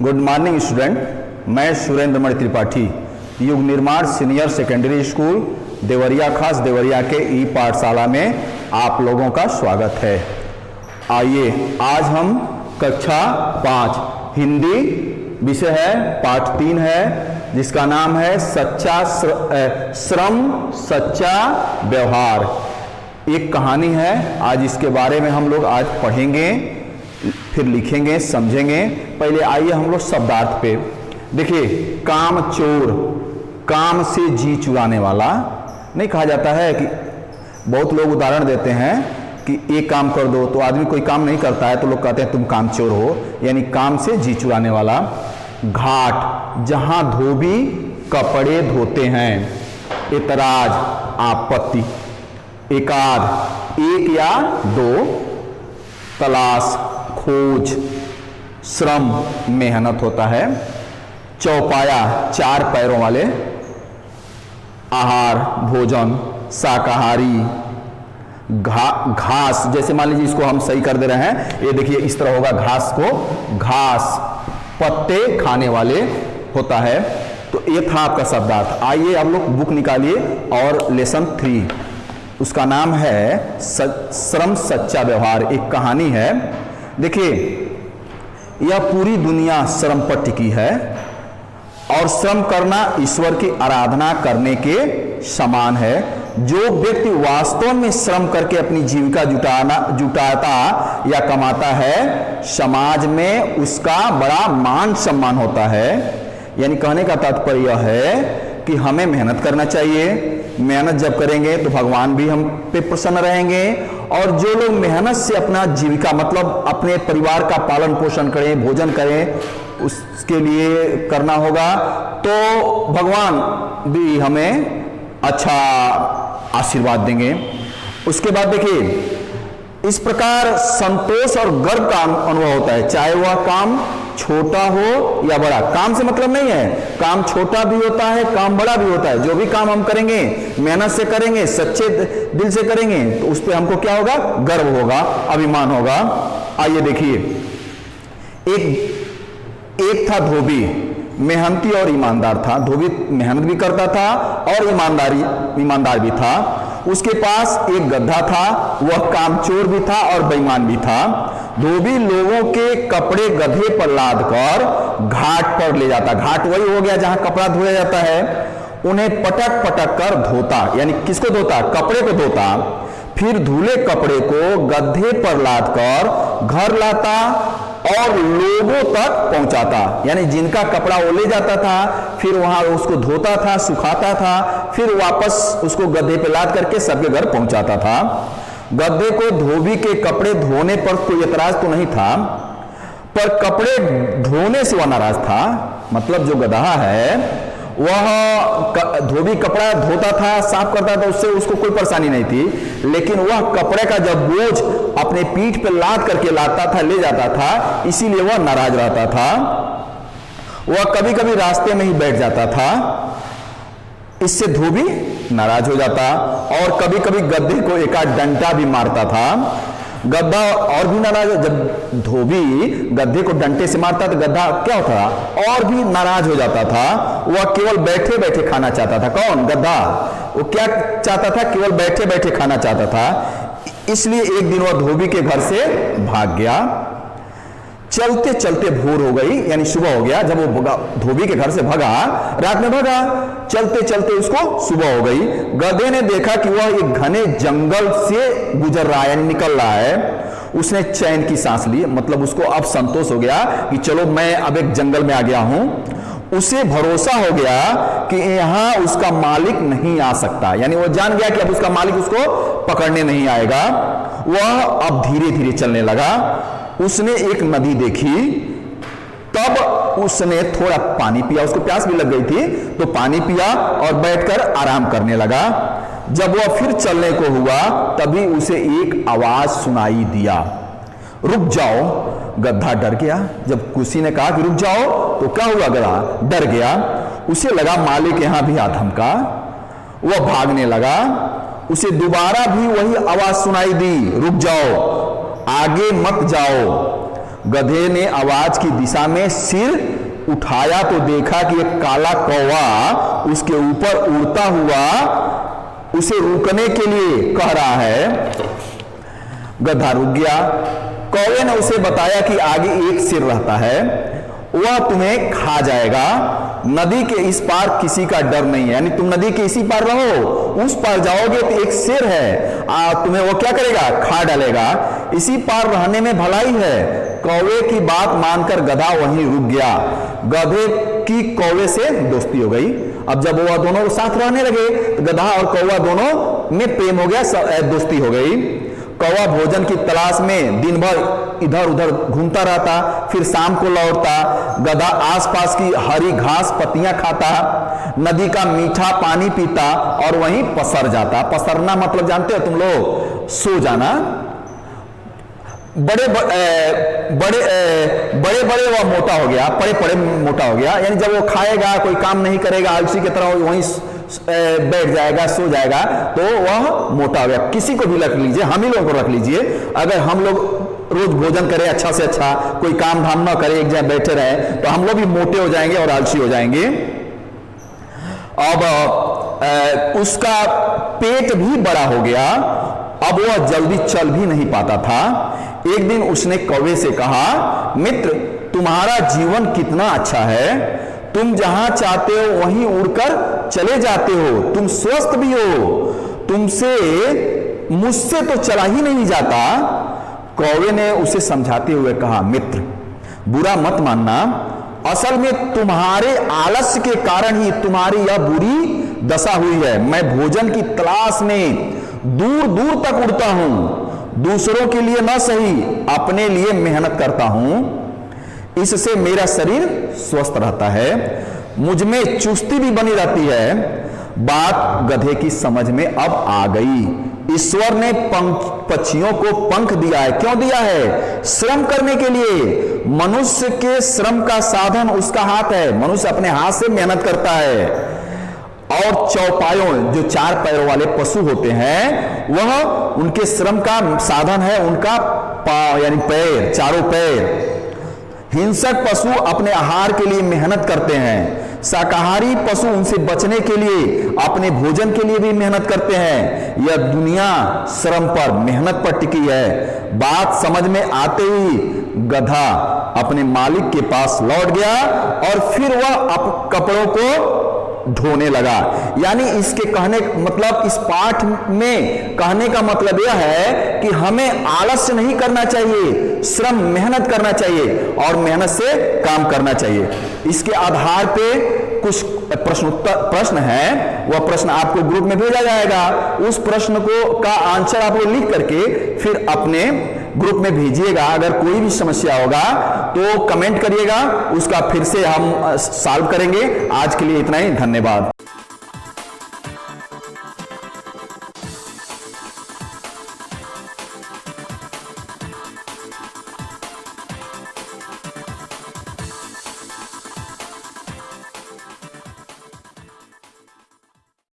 Good morning student, मैं सुरेंद्र मणि त्रिपाठी, युग निर्माण सीनियर सेकेंडरी स्कूल देवरिया खास देवरिया के ई पाठशाला में आप लोगों का स्वागत है। आइए आज हम कक्षा 5 हिंदी विषय है, पाठ 3 है, जिसका नाम है श्रम सच्चा व्यवहार। एक कहानी है, आज इसके बारे में हम लोग आज पढ़ेंगे, फिर लिखेंगे, समझेंगे। पहले आइए हम लोग शब्दार्थ पे देखिए। काम चोर, काम से जी चुराने वाला। नहीं कहा जाता है कि बहुत लोग उदाहरण देते हैं कि एक काम कर दो, तो आदमी कोई काम नहीं करता है तो लोग कहते हैं तुम काम चोर हो, यानी काम से जी चुराने वाला। घाट, जहां धोबी कपड़े धोते हैं। एतराज, आपत्ति। एकाध, एक या दो। तलाश, खोज। श्रम, मेहनत होता है। चौपाया, 4 पैरों वाले। आहार, भोजन। शाकाहारी। घास, जैसे मान लीजिए इसको हम सही कर दे रहे हैं, ये देखिए इस तरह होगा घास को। घास, पत्ते खाने वाले होता है। तो ये था आपका शब्दार्थ। आइए आप लोग बुक निकालिए और लेसन 3, उसका नाम है श्रम सच्चा व्यवहार। एक कहानी है। देखिए, यह पूरी दुनिया श्रम पर टिकी है और श्रम करना ईश्वर की आराधना करने के समान है। जो व्यक्ति वास्तव में श्रम करके अपनी जीविका जुटाता या कमाता है, समाज में उसका बड़ा मान सम्मान होता है। यानी कहने का तात्पर्य यह है कि हमें मेहनत करना चाहिए। मेहनत जब करेंगे तो भगवान भी हम पे प्रसन्न रहेंगे। और जो लोग मेहनत से अपना जीविका मतलब अपने परिवार का पालन पोषण करें, भोजन करें, उसके लिए करना होगा, तो भगवान भी हमें अच्छा आशीर्वाद देंगे। उसके बाद देखिए, इस प्रकार संतोष और गर्व का अनुभव होता है, चाहे वह काम छोटा हो या बड़ा। काम से मतलब नहीं है, काम छोटा भी होता है, काम बड़ा भी होता है। जो भी काम हम करेंगे, मेहनत से करेंगे, सच्चे दिल से करेंगे, तो उस पर हमको क्या होगा? गर्व होगा, अभिमान होगा। आइए देखिए, एक था धोबी, मेहनती और ईमानदार था। धोबी मेहनत भी करता था और ईमानदार भी था। उसके पास एक गधा था, वह कामचोर भी था और बेईमान भी था। धोबी लोगों के कपड़े गधे पर लाद कर घाट पर ले जाता। घाट वही हो गया जहां कपड़ा धोया जाता है। उन्हें पटक पटक कर धोता, यानी किसको धोता? कपड़े को धोता। फिर धुले कपड़े को गधे पर लाद कर घर लाता और लोगों तक पहुंचाता। यानी जिनका कपड़ा वो ले जाता था, फिर वहां उसको धोता था, सुखाता था, फिर वापस उसको गधे पे लाद करके सबके घर पहुंचाता था। गधे को धोबी के कपड़े धोने पर कोई एतराज तो नहीं था, पर कपड़े धोने से वह नाराज था। मतलब जो गधा है वह धोबी कपड़ा धोता था, साफ करता था, उससे उसको कोई परेशानी नहीं थी। लेकिन वह कपड़े का जब बोझ अपने पीठ पे लाद करके लाता था, ले जाता था, इसीलिए वह नाराज रहता था। वह कभी कभी रास्ते में ही बैठ जाता था, इससे धोबी नाराज हो जाता। और कभी कभी गधे को एक आध डंडा भी मारता था। गधा और भी नाराज, जब धोबी गधे को डंडे से मारता तो गधा क्या होता? और भी नाराज हो जाता था। वह केवल बैठे बैठे खाना चाहता था। कौन? गधा। वो क्या चाहता था? केवल बैठे बैठे खाना चाहता था। इसलिए एक दिन वह धोबी के घर से भाग गया। चलते चलते भोर हो गई, यानी सुबह हो गया। जब वो धोबी के घर से भागा, रात में भागा, चलते चलते उसको सुबह हो गई। गधे ने देखा कि वह एक घने जंगल से गुजर रहा है, यानी निकल रहा है। उसने चैन की सांस ली, मतलब उसको अब संतोष हो गया कि चलो मैं अब एक जंगल में आ गया हूं। उसे भरोसा हो गया कि यहां उसका मालिक नहीं आ सकता, यानी वो जान गया कि अब उसका मालिक उसको पकड़ने नहीं आएगा। वह अब धीरे धीरे चलने लगा। उसने एक नदी देखी, तब उसने थोड़ा पानी पिया, उसको प्यास भी लग गई थी, तो पानी पिया और बैठकर आराम करने लगा। जब वह फिर चलने को हुआ, तभी उसे एक आवाज सुनाई दिया, रुक जाओ। गधा डर गया। जब किसी ने कहा कि रुक जाओ, तो क्या हुआ? गधा डर गया। उसे लगा मालिक यहां भी आ धमका। वह भागने लगा। उसे दोबारा भी वही आवाज सुनाई दी, रुक जाओ, आगे मत जाओ। गधे ने आवाज की दिशा में सिर उठाया तो देखा कि एक काला कौवा उसके ऊपर उड़ता हुआ उसे रुकने के लिए कह रहा है। गधा रुक गया। कौवे ने उसे बताया कि आगे एक सिर रहता है, वह तुम्हें खा जाएगा। नदी के इस पार किसी का डर नहीं है, यानी तुम नदी के इसी पार रहो, उस पार जाओगे तो एक सिर है, तुम्हें वो क्या करेगा, खा डालेगा। इसी पार रहने में भलाई है। कौवे की बात मानकर गधा वहीं रुक गया। गधे की कौवे से दोस्ती हो गई। अब जब वह दोनों साथ रहने लगे तो गधा और कौवा दोनों में प्रेम हो गया, दोस्ती हो गई। कौवा भोजन की तलाश में दिन भर इधर उधर घूमता रहता, फिर शाम को लौटता। गधा आसपास की हरी घास पत्तियां खाता, नदी का मीठा पानी पीता और वहीं पसर जाता। पसरना मतलब जानते हो तुम लोग, सो जाना। बड़े बड़े वह मोटा हो गया, बड़े मोटा हो गया, यानी जब वो खाएगा, कोई काम नहीं करेगा, आलसी की तरह वहीं बैठ जाएगा, सो जाएगा, तो वह मोटा हो गया। किसी को भी रख लीजिए, हम ही लोगों को रख लीजिए, अगर हम लोग रोज भोजन करें अच्छा से अच्छा, कोई काम धाम ना करें, एक जगह बैठे रहे, तो हम लोग भी मोटे हो जाएंगे और आलसी हो जाएंगे। अब उसका पेट भी बड़ा हो गया, अब वह जल्दी चल भी नहीं पाता था। एक दिन उसने कौवे से कहा, मित्र, तुम्हारा जीवन कितना अच्छा है, तुम जहां चाहते हो वहीं उड़कर चले जाते हो, तुम स्वस्थ भी हो, मुझसे तो चला ही नहीं जाता। कौवे ने उसे समझाते हुए कहा, मित्र, बुरा मत मानना, असल में तुम्हारे आलस्य के कारण ही तुम्हारी यह बुरी दशा हुई है। मैं भोजन की तलाश में दूर दूर तक उड़ता हूं, दूसरों के लिए न सही अपने लिए मेहनत करता हूं, इससे मेरा शरीर स्वस्थ रहता है, मुझ में चुस्ती भी बनी रहती है। बात गधे की समझ में अब आ गई। ईश्वर ने पक्षियों को पंख दिया है, क्यों दिया है? श्रम करने के लिए। मनुष्य के श्रम का साधन उसका हाथ है, मनुष्य अपने हाथ से मेहनत करता है। और चौपायों, जो चार पैरों वाले पशु होते हैं, वह उनके श्रम का साधन है उनका पांव, यानी पैर, चारों पैर। हिंसक पशु अपने आहार के लिए मेहनत करते हैं, शाकाहारी पशु उनसे बचने के लिए अपने भोजन के लिए भी मेहनत करते हैं। यह दुनिया श्रम पर, मेहनत पर टिकी है। बात समझ में आते ही गधा अपने मालिक के पास लौट गया और फिर वह कपड़ों को ढोने लगा। यानी इसके कहने मतलब, इस पाठ में कहने का मतलब यह है कि हमें आलस्य नहीं करना चाहिए, श्रम मेहनत करना चाहिए और मेहनत से काम करना चाहिए। इसके आधार पे कुछ प्रश्न है, वह प्रश्न आपको ग्रुप में भेजा जाएगा। उस प्रश्न का आंसर आप लोग लिख करके फिर अपने ग्रुप में भेजिएगा। अगर कोई भी समस्या होगा तो कमेंट करिएगा, उसका फिर से हम सॉल्व करेंगे। आज के लिए इतना ही, धन्यवाद।